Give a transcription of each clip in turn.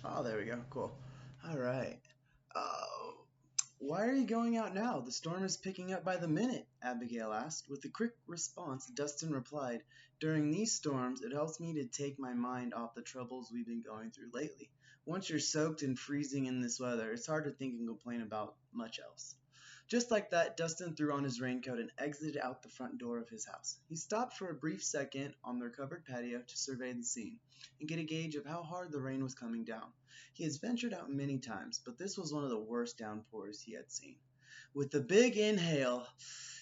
Oh, there we go. Cool. All right. Uh, why are you going out now? The storm is picking up by the minute, Abigail asked. With a quick response, Dustin replied, "During these storms, it helps me to take my mind off the troubles we've been going through lately. Once you're soaked and freezing in this weather, it's hard to think and complain about much else." Just like that, Dustin threw on his raincoat and exited out the front door of his house. He stopped for a brief second on their covered patio to survey the scene and get a gauge of how hard the rain was coming down. He has ventured out many times, but this was one of the worst downpours he had seen. With a big inhale,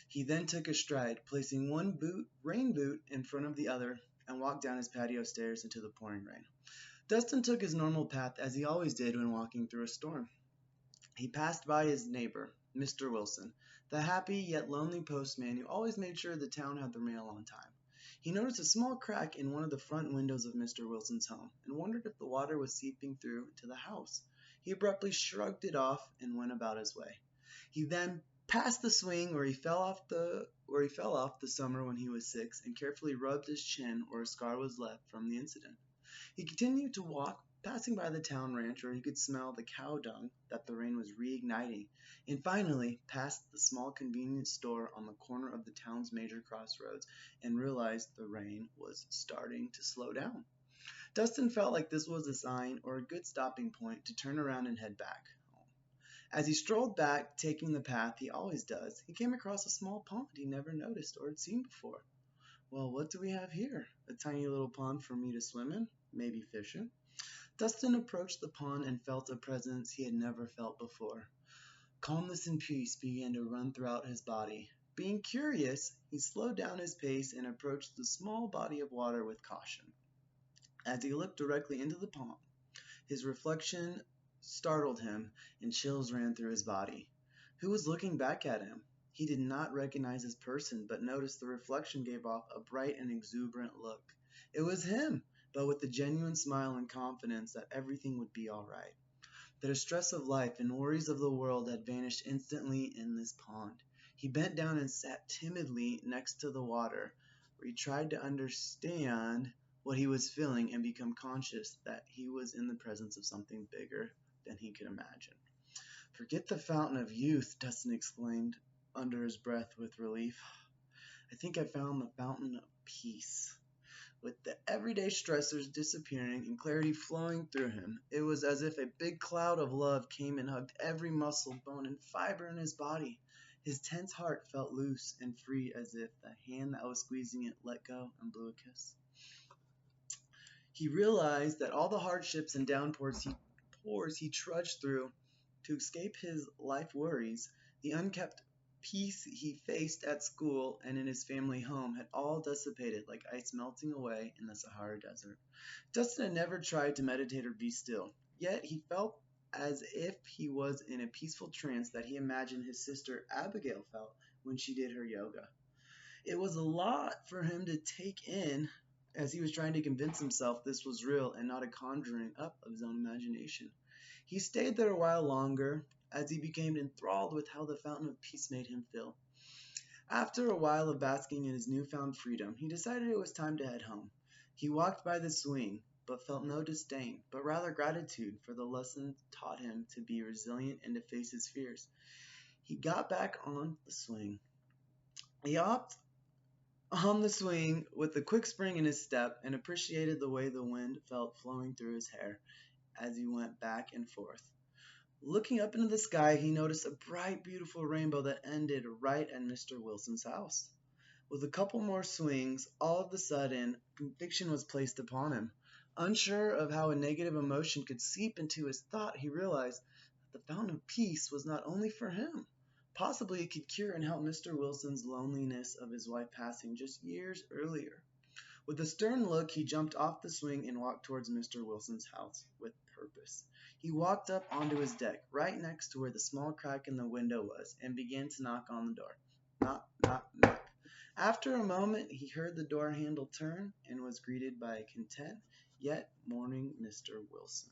he then took a stride, placing one rain boot in front of the other, and walked down his patio stairs into the pouring rain. Dustin took his normal path as he always did when walking through a storm. He passed by his neighbor, Mr. Wilson, the happy yet lonely postman who always made sure the town had their mail on time. He noticed a small crack in one of the front windows of Mr. Wilson's home and wondered if the water was seeping through to the house. He abruptly shrugged it off and went about his way. He then passed the swing where he fell off the summer when he was 6 and carefully rubbed his chin where a scar was left from the incident. He continued to walk, passing by the town ranch where he could smell the cow dung that the rain was reigniting, and finally passed the small convenience store on the corner of the town's major crossroads and realized the rain was starting to slow down. Dustin felt like this was a sign or a good stopping point to turn around and head back home. As he strolled back, taking the path he always does, he came across a small pond he never noticed or had seen before. Well, what do we have here? A tiny little pond for me to swim in? Maybe fish in? Dustin approached the pond and felt a presence he had never felt before. Calmness and peace began to run throughout his body. Being curious, he slowed down his pace and approached the small body of water with caution. As he looked directly into the pond, his reflection startled him and chills ran through his body. Who was looking back at him? He did not recognize his person, but noticed the reflection gave off a bright and exuberant look. It was him, but with a genuine smile and confidence that everything would be all right. The distress of life and worries of the world had vanished instantly in this pond. He bent down and sat timidly next to the water, where he tried to understand what he was feeling and become conscious that he was in the presence of something bigger than he could imagine. "Forget the fountain of youth," Dustin exclaimed under his breath with relief. "I think I found the fountain of peace." With the everyday stressors disappearing and clarity flowing through him, it was as if a big cloud of love came and hugged every muscle, bone, and fiber in his body. His tense heart felt loose and free as if the hand that was squeezing it let go and blew a kiss. He realized that all the hardships and downpours he trudged through to escape his life worries, the unkept peace he faced at school and in his family home had all dissipated like ice melting away in the Sahara Desert. Dustin had never tried to meditate or be still, yet he felt as if he was in a peaceful trance that he imagined his sister Abigail felt when she did her yoga. It was a lot for him to take in as he was trying to convince himself this was real and not a conjuring up of his own imagination. He stayed there a while longer as he became enthralled with how the fountain of peace made him feel. After a while of basking in his newfound freedom, he decided it was time to head home. He walked by the swing, but felt no disdain, but rather gratitude for the lesson taught him to be resilient and to face his fears. He got back on the swing. He hopped on the swing with a quick spring in his step and appreciated the way the wind felt flowing through his hair as he went back and forth. Looking up into the sky, he noticed a bright, beautiful rainbow that ended right at Mr. Wilson's house. With a couple more swings, all of a sudden, conviction was placed upon him. Unsure of how a negative emotion could seep into his thought, he realized that the fountain of peace was not only for him. Possibly it could cure and help Mr. Wilson's loneliness of his wife passing just years earlier. With a stern look, he jumped off the swing and walked towards Mr. Wilson's house with purpose. He walked up onto his deck, right next to where the small crack in the window was, and began to knock on the door. Knock, knock, knock. After a moment, he heard the door handle turn and was greeted by a content yet mourning Mr. Wilson.